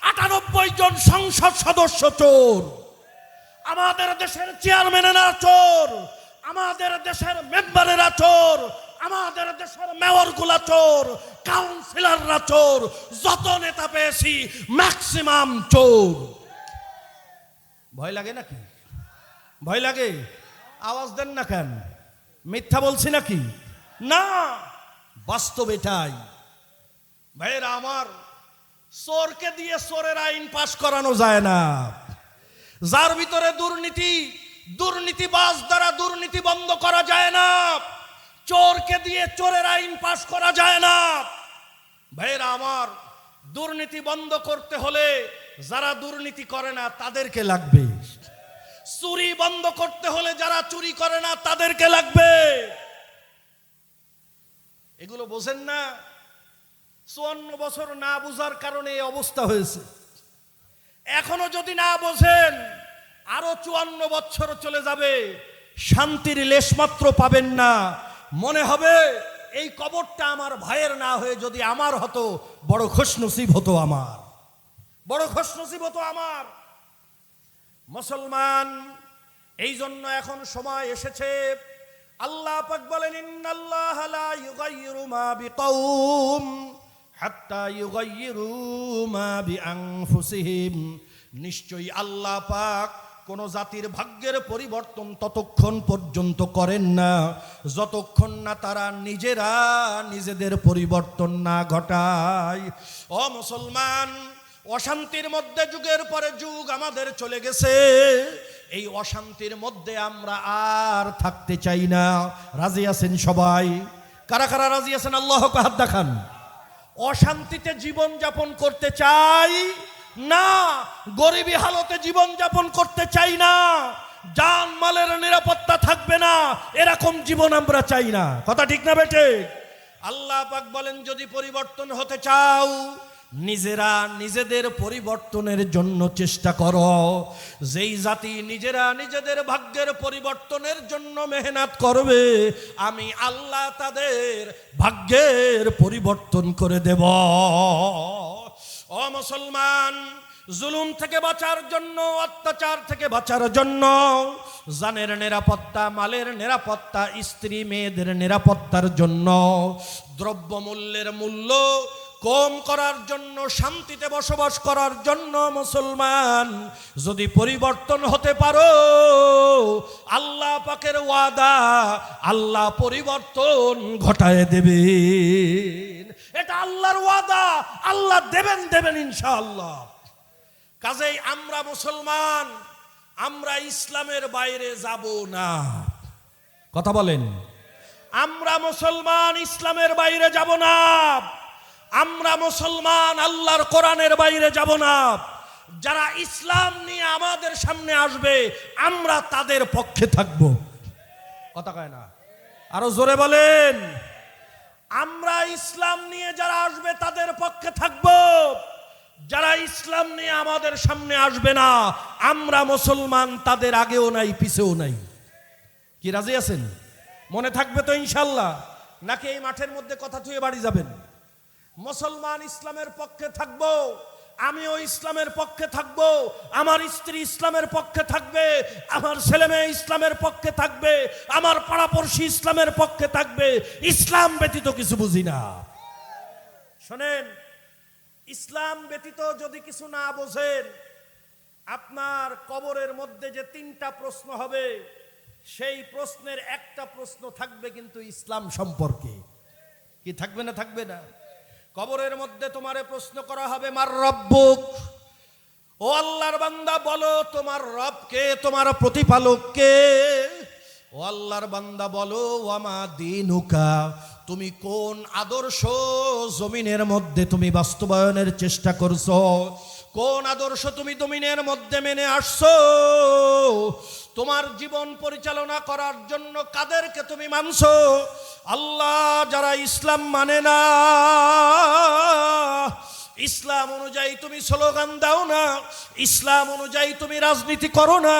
98 জন সংসদ সদস্য চোর। আমাদের দেশের চেয়ারম্যানেরা চোর, আমাদের দেশের মেম্বারেরা চোর, আমাদের দেশের মেয়রগুলা চোর, কাউন্সিলররা চোর, যত নেতা পেয়েছি ম্যাক্সিমাম চোর। ভয় লাগে নাকি? ভয় লাগে? আওয়াজ দেন না কেন? মিথ্যা বলছি নাকি? না, বাস্তব এটাই। ভাইরা আমার, চোরকে দিয়ে চোরের আইন পাশ করানো যায় না। যার ভিতরে দুর্নীতি, দুর্নীতিবাজ দ্বারা দুর্নীতি বন্ধ করা যায় না। চোরকে দিয়ে চোরের আইন পাশ করা যায় না। ভাইরা আমার, দুর্নীতি বন্ধ করতে হলে যারা দুর্নীতি করে না তাদেরকে লাগবে। চুরি বন্ধ করতে হলে যারা চুরি করে না তাদেরকে লাগবে। এগুলো বোঝেন না? 54 বছর না বুঝার কারণে এই অবস্থা হয়েছে। এখনো যদি না বোঝেন আরো 54 বছর চলে যাবে, শান্তির লেশমাত্র পাবেন না। মনে হবে এই কবরটা আমার ভাইয়ের না হয়ে যদি আমার হতো, বড় খুশনসিব হতো আমার, বড় খুশনসিব হতো আমার। মুসলমান, এই জন্য এখন সময় এসেছে, আল্লাহ পাক বলেন ইন্নাল্লাহা লা ইউগাইয়িরু মা বিকাউম হাত্তা ইউগাইয়িরু মা বিআনফুসিহিম। নিশ্চয়ই আল্লাহ পাক কোন জাতির ভাগ্যের পরিবর্তন ততক্ষণ পর্যন্ত করেন না যতক্ষণ না তারা নিজেরা নিজেদের পরিবর্তন না ঘটায়। ও মুসলমান, অশান্তির মধ্যে যুগের পরে যুগ আমাদের চলে গেছে। এই অশান্তির মধ্যে আমরা আর থাকতে চাই না। রাজি আছেন সবাই? কারা কারা রাজি আছেন আল্লাহকে হাত দেখান। অশান্তিতে জীবন যাপন করতে চাই না, গরিবী হালতে জীবন যাপন করতে চাই না, জান মালের নিরাপত্তা থাকবে না, এরকম জীবন আমরা চাই না। কথা ঠিক না বেটে? আল্লাহ পাক বলেন যদি পরিবর্তন হতে চাও নিজেরা নিজেদের পরিবর্তনের জন্য চেষ্টা করো। যেই জাতি নিজেরা নিজেদের ভাগ্যের পরিবর্তনের জন্য মেহনত করবে, আমি আল্লাহ তাদের ভাগ্যের পরিবর্তন করে দেব। ও মুসলমান, জুলুম থেকে বাঁচার জন্য, অত্যাচার থেকে বাঁচার জন্য, জানের নিরাপত্তা, মালের নিরাপত্তা, স্ত্রী মেয়েদের নিরাপত্তার জন্য, দ্রব্যমূল্যের মূল্য কম করার জন্য, শান্তিতে বসবাস করার জন্য মুসলমান যদি পরিবর্তন হতে পারো, আল্লাহ পাকের ওয়াদা, আল্লাহ পরিবর্তন ঘটায় দেবেন। এটা আল্লাহর ওয়াদা, আল্লাহ দেবেন দেবেন ইনশাআল্লাহ। কাজেই আমরা মুসলমান, আমরা ইসলামের বাইরে যাব না। কথা বলেন, আমরা মুসলমান ইসলামের বাইরে যাব না। আমরা মুসলমান আল্লাহর কোরআনের বাইরে যাব না। যারা ইসলাম নিয়ে আমাদের সামনে আসবে আমরা তাদের পক্ষে থাকব। কথা কয় না? আরো জোরে বলেন। আমরা ইসলাম নিয়ে যারা আসবে তাদের পক্ষে থাকব। যারা ইসলাম নিয়ে আমাদের সামনে আসবে না, আমরা মুসলমান তাদের আগেও নাই পিছেও নাই। কি রাজি আছেন? মনে থাকবে তো ইনশাল্লাহ? নাকি এই মাঠের মধ্যে কথা থুয়ে বাড়ি যাবেন? মুসলমান ইসলামের পক্ষে থাকব, আমিও ইসলামের পক্ষে থাকব, আমার স্ত্রী ইসলামের পক্ষে থাকবে, আমার ছেলে মেয়ে ইসলামের পক্ষে থাকবে, আমার পাড়াপড়শি ইসলামের পক্ষে থাকবে। ইসলাম ব্যতীত কিছু বুঝি না। শোনেন, ইসলাম ব্যতীত যদি কিছু না বোঝেন, আপনার কবরের মধ্যে যে 3টা প্রশ্ন হবে, সেই প্রশ্নের একটা প্রশ্ন থাকবে কিন্তু ইসলাম সম্পর্কে। কি থাকবে না? থাকবে না? কবরের মধ্যে তোমারে প্রশ্ন করা হবে মার রব্বুক। ও আল্লাহর বান্দা, বলো তোমার রব কে, তোমার প্রতিপালক কে? ও আল্লাহর বান্দা বলো ওয়ামা দীনুকা, তুমি কোন আদর্শ জমিনের মধ্যে তুমি বাস্তবায়নের চেষ্টা করছো, কোন আদর্শ তুমি জমিনের মধ্যে মেনে আসছো, তোমার জীবন পরিচালনা করার জন্য কাদেরকে তুমি মানছো? আল্লাহ যারা ইসলাম মানে না, ইসলাম অনুযায়ী তুমি স্লোগান দাও না, ইসলাম অনুযায়ী তুমি রাজনীতি করো না,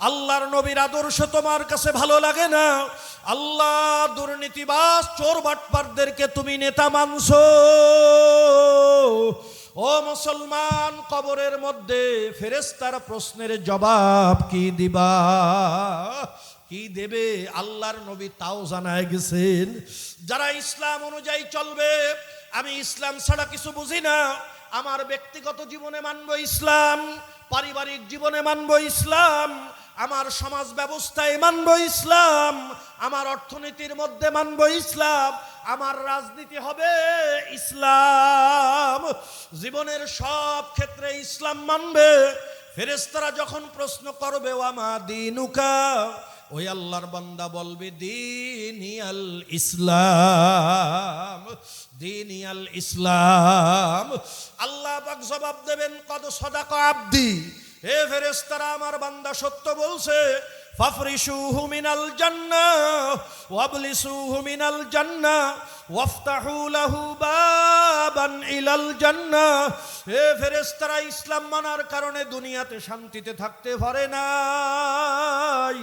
আল্লাহর নবীর আদর্শ তোমার কাছে ভালো লাগে না, আল্লাহ দুর্নীতিবাজ চোর বাটপারদেরকে তুমি নেতা মানছো, ও মুসলমান, কবরের মধ্যে ফেরেশতার প্রশ্নের জবাব কি দিবা? কি দেবে? আল্লাহর নবী তাও জানায় গেছেন। যারা ইসলাম অনুযায়ী চলবে, আমি ইসলাম ছাড়া কিছু বুঝি না, আমার ব্যক্তিগত জীবনে মানব ইসলাম, পারিবারিক জীবনে মানব ইসলাম, আমার সমাজ ব্যবস্থায় মানব ইসলাম, আমার অর্থনীতির মধ্যে মানব ইসলাম, আমার রাজনীতি হবে ইসলাম, জীবনের সব ক্ষেত্রে ইসলাম মানবে। ফেরেশতারা যখন প্রশ্ন করবে ওয়ামা দীনুকা, ওই আল্লাহর বান্দা বলবে দীনিয়াল ইসলাম, দীনিয়াল ইসলাম। আল্লাহ পাক জবাব দেবেন কদ সাদাকা আব্দি, হে ফেরেশতারা, আমার বান্দা সত্য বলছে। ফাফরিশুহু মিনাল জান্নাহ ওয়াবলিসুহু মিনাল জান্নাহ ওয়াফতাহু লাহু বাবান ইলাল জান্নাহ। হে ফেরেশতারা, ইসলাম মানার কারণে দুনিয়াতে শান্তিতে থাকতে পারে নাই।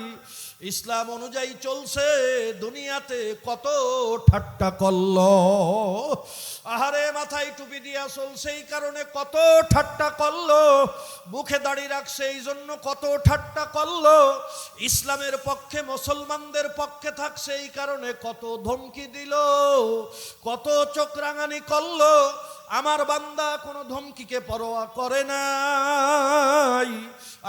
ইসলাম অনুযায়ী চলছে, দুনিয়াতে কত ঠাট্টা করল। আহারে মাথায় টুপি দিয়া চলছে এই কারণে কত ঠাট্টা করলো, মুখে দাড়ি রাখছে এই জন্য কত ঠাট্টা করলো, ইসলামের পক্ষে মুসলমানদের পক্ষে থাকছে এই কারণে কত ধমকি দিল, কত চোখ রাঙানি করলো। আমার বান্দা কোনো ধমকিকে পরোয়া করে নাই,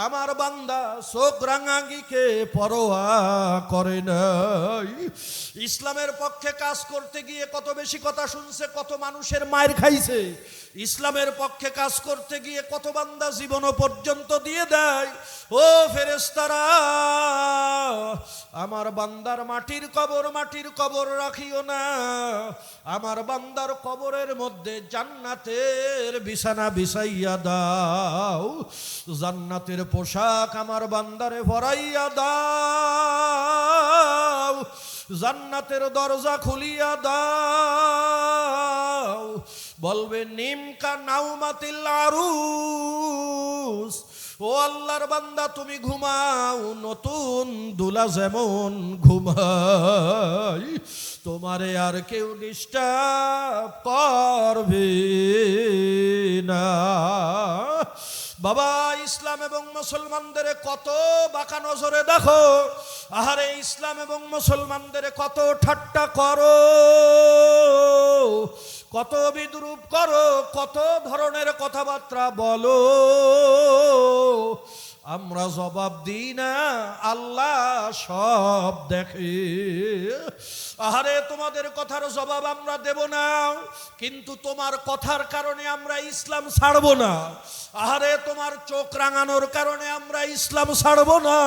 আমার বান্দা চোখ রাঙানিকে পরোয়া করে নাই। ইসলামের পক্ষে কাজ করতে গিয়ে কত বেশি কথা শুনছে, কত মানুষের মায়ের খাইছে। ইসলামের পক্ষে কাজ করতে গিয়ে কত বান্দা জীবনও পর্যন্ত দিয়ে দেয়। ও ফেরেশতারা, আমার বান্দার মাটির কবর রাখিও না, আমার বান্দার কবরের মধ্যে জান্নাতের বিছানা বিছাইয়া দাও, জান্নাতের পোশাক আমার বান্দারে ভরাইয়া দাও, জান্নাতের দরজা খুলিয়া দাও। বলবে নিমকা নাউমাতিল আরুস, ও আল্লাহর বান্দা তুমি ঘুমাও নতুন দুলা যেমন ঘুমাই, তোমারে আর কেউ ডিস্টার্ব করবে না। বাবা, ইসলাম এবং মুসলমানদের কত বাঁকা নজরে দেখো, আহারে ইসলাম এবং মুসলমানদের কত ঠাট্টা করো, কত বিদ্রুপ করো, কত ধরনের কথাবার্তা বলো, আমরা জবাব দিই না, আল্লাহ সব দেখে। আহারে তোমাদের কথার জবাব আমরা দেব না, কিন্তু তোমার কথার কারণে আমরা ইসলাম ছাড়বো না। আহারে তোমার চোখ রাঙানোর কারণে আমরা ইসলাম ছাড়বো না,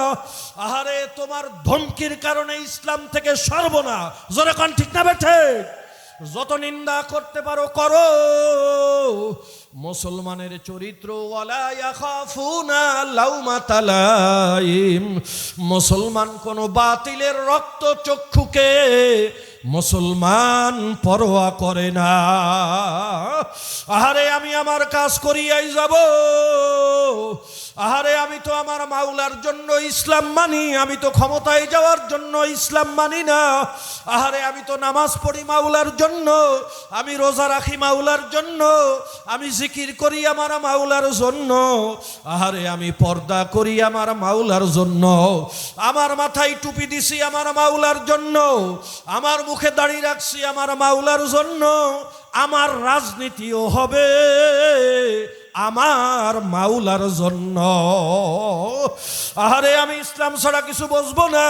আহারে তোমার ধমকির কারণে ইসলাম থেকে সরবো না। জোরে কোন ঠিক না বেঠে? যত নিন্দা করতে পারো করো, মুসলমানের চরিত্র ওয়ালা ইয়াখাফুনা লাউমাতা লাইম, মুসলমান কোন বাতিলের রক্ত চক্ষুকে মুসলমান পরোয়া করে না। আহারে আমি আমার কাজ করিয়াই যাব, আহারে আমি তো আমার মাওলার জন্য ইসলাম মানি, আমি তো ক্ষমতায় যাওয়ার জন্য ইসলাম মানি না। আহারে আমি তো নামাজ পড়ি মাওলার জন্য, আমি রোজা রাখি মাওলার জন্য, আমি জিকির করি আমার মাওলার জন্য, আহারে আমি পর্দা করি আমার মাওলার জন্য, আমার মাথায় টুপি দিছি আমার মাওলার জন্য, আমার মুখে দাড়ি রাখছি আমার মাওলার জন্য, আমার রাজনীতিও হবে আমার মাওলার জন্য। আহারে আমি ইসলাম ছাড়া কিছু বুঝবো না।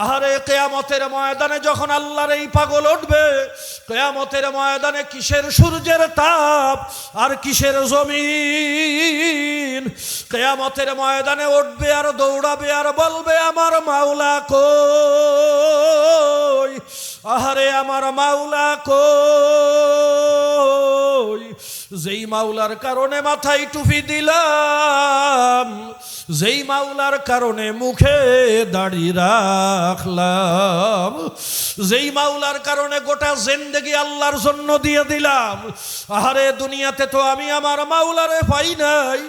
আহারে কিয়ামতের ময়দানে যখন আল্লাহর এই পাগল উঠবে, কিয়ামতের ময়দানে কিসের সূর্যের তাপ আর কিসের জমিন, কিয়ামতের ময়দানে উঠবে আর দৌড়াবে আর বলবে আমার মাওলা কই, আহারে আমার মাওলা কই। যেই মাওলার কারণে মাথায় টুপি দিলাম, যেই মাওলার কারণে মুখে দাড়ি রাখলাম, যেই মাওলার কারণে গোটা জিন্দেগি আল্লাহর জন্য দিয়ে দিলাম, আহারে দুনিয়াতে তো আমি আমার মাওলারে পাই নাই।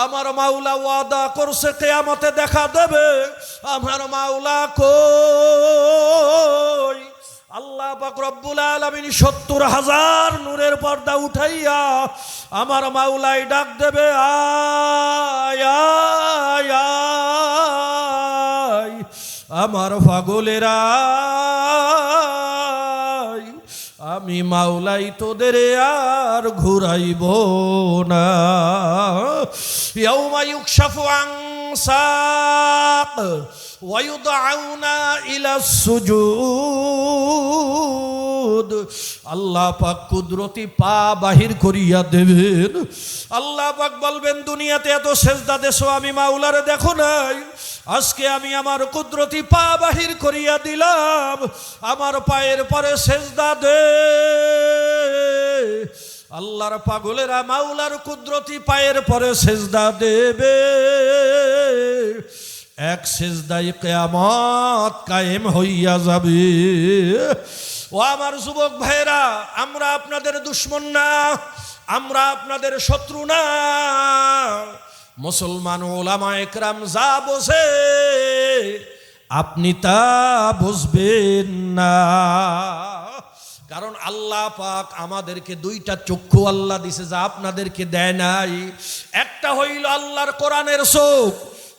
আমার মাওলা ওয়াদা করছে কিয়ামতে দেখা দেবে, আমার মাওলা কই। আল্লাহ পাক রব্বুল আলামিন ৭০,০০০ নূরের পর্দা উঠাইয়া আমার মাওলাই ডাক দেবে, আয় আয় আয় আমার পাগলেরা, আমি মাওলাই তোদের আর ঘুরাইব না। ইয়াউমা ইউকশাফু আন সাক ওয়া ইউদআউনা ইলাস সুজুদ। আল্লাহ পাক কুদরতি পা বাহির করিয়া দেবেন। আল্লাহ পাক বলবেন দুনিয়াতে এত সেজদা দেছো আমি মাওলারে দেখো নাই, আজকে আমি আমার কুদরতি পা বাহির করিয়া দিলাম, আমার পায়ের পরে সেজদা দে। আল্লাহর পাগলেরা মাওলার কুদরতি পায়ের পরে সেজদা দেবে। এক সেজদায় কিয়ামত কায়েম হইয়া যাবে। ও আমার যুবক ভাইরা, আমরা আপনাদের দুশমন না, আমরা আপনাদের শত্রু না। মুসলমান ওলামা একরাম যা বোঝে আপনি তা বুঝবেন না। কারণ আল্লাহ পাক আমাদেরকে দুইটা চক্ষু আল্লাহ দিছে, যা আপনাদেরকে দেয় নাই। একটা হইল আল্লাহর কোরআনের চোখ,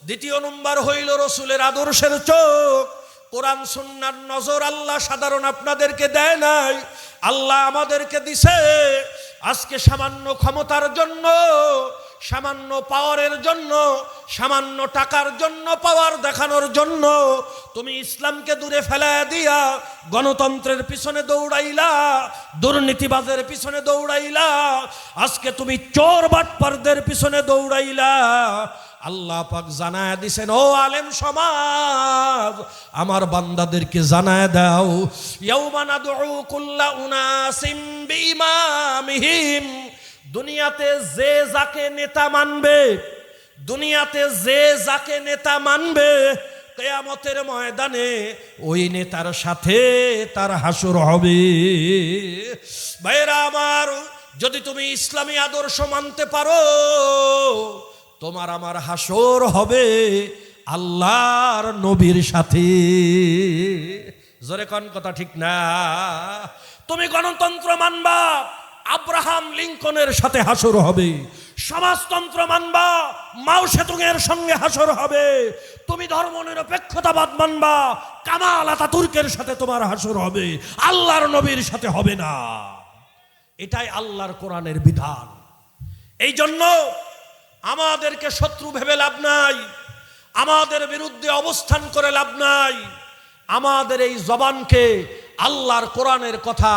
দ্বিতীয় নম্বর হইল রসুলের আদর্শের চোখ। কোরআন সুন্নাহর নজর আল্লাহ সাধারণ আপনাদেরকে দেয় নাই, আল্লাহ আমাদেরকে দিছে। আজকে সামান্য ক্ষমতার জন্য, সামান্য পাওয়ারের জন্য, সামান্য টাকার জন্য, পাওয়ার দেখানোর জন্য তুমি ইসলামকে দূরে ফেলায় দিয়া গণতন্ত্রের পিছনে দৌড়াইলা, দুর্নীতিবাজের পিছনে দৌড়াইলা, আজকে তুমি চোর বাটপারদের পিছনে দৌড়াইলা। আল্লাহ পাক জানায় দিছেন, ও আলেম সমাজ, আমার বান্দাদেরকে জানায় দাও, ইয়াউমা নাদউ কুল্লা উনাসিম বিইমামিহিম। দুনিয়াতে যে যাকে নেতা মানবে, দুনিয়াতে যে যাকে নেতা মানবে, কিয়ামতের ময়দানে ওই নেতার সাথে তার হাসর হবে। ভাইরা আমার, যদি তুমি ইসলামী আদর্শ মানতে পারো, তোমার আমার হাসর হবে আল্লাহর নবীর সাথে। জোরে কোন কথা ঠিক না? তুমি গণতন্ত্র মানবা, আব্রাহাম লিঙ্কনের সাথে হাসর হবে। সমাজতন্ত্র মানবা, মাও সেতুং এর সঙ্গে হাসর হবে। তুমি ধর্মনিরপেক্ষতাবাদ মানবা, কামাল আতাতুর্কের সাথে তোমার হাসর হবে, আল্লাহর নবীর সাথে হবে না। এটাই আল্লাহর কোরআনের বিধান। এই জন্য আমাদেরকে শত্রু ভেবে লাভ নাই, আমাদের বিরুদ্ধে অবস্থান করে লাভ নাই। আমাদের এই জবানকে আল্লাহর কোরআনের কথা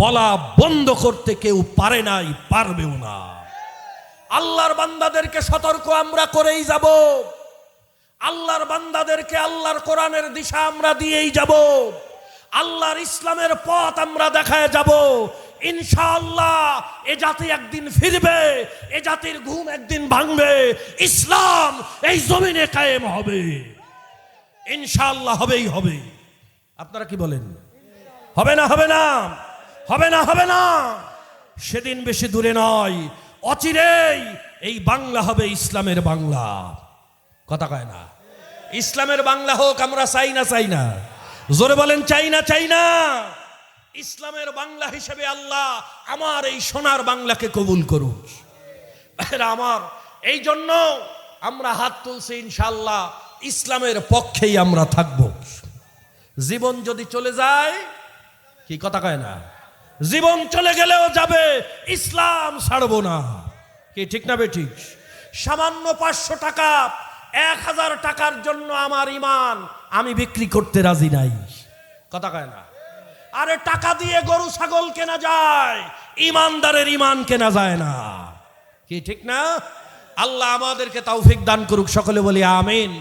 বলা বন্ধ করতে কেউ পারে নাই, পারবেও না। আল্লাহর বান্দাদেরকে সতর্ক আমরা করেই যাব, আল্লাহর বান্দাদেরকে আল্লাহর কোরআনের দিশা আমরা দিয়েই যাব, আল্লাহর ইসলামের পথ আমরা দেখায় যাব। ইনশাআল্লাহ এ জাতি একদিন ফিরবে, এ জাতির ঘুম একদিন ভাঙবে, ইসলাম এই জমিনে কায়েম হবে। ইনশাআল্লাহ হবেই হবে। আপনারা কি বলেন? হবে না? হবে না? হবে না? হবে না? সেদিন বেশি দূরে নয়, অচিরেই এই বাংলা হবে ইসলামের বাংলা। কথা কয় না? ইসলামের বাংলা হোক আমরা চাই না, চাই না? জোরে বলেন, চাই না, চাই না? ইসলামের বাংলা হিসেবে আল্লাহ আমার এই সোনার বাংলাকে কবুল করুন। আমার এই জন্য আমরা হাত তুলছি, ইনশাআল্লাহ ইসলামের পক্ষেই আমরা থাকব। জীবন যদি চলে যায়, কি কথা কয় না, জীবন চলে গেলেও যাবে, ইসলাম ছাড়বো না। কি ঠিক না বেঠিক? সামান্য 500 টাকা, 1000 টাকার জন্য আমার ইমান আমি বিক্রি করতে রাজি নাই। কথা কয় না? আরে টাকা দিয়ে গরু ছাগল কেনা যায়, ইমানদারের ইমান কেনা যায় না। কি ঠিক না? আল্লাহ আমাদেরকে তৌফিক দান করুক, সকলে বলি আমিন।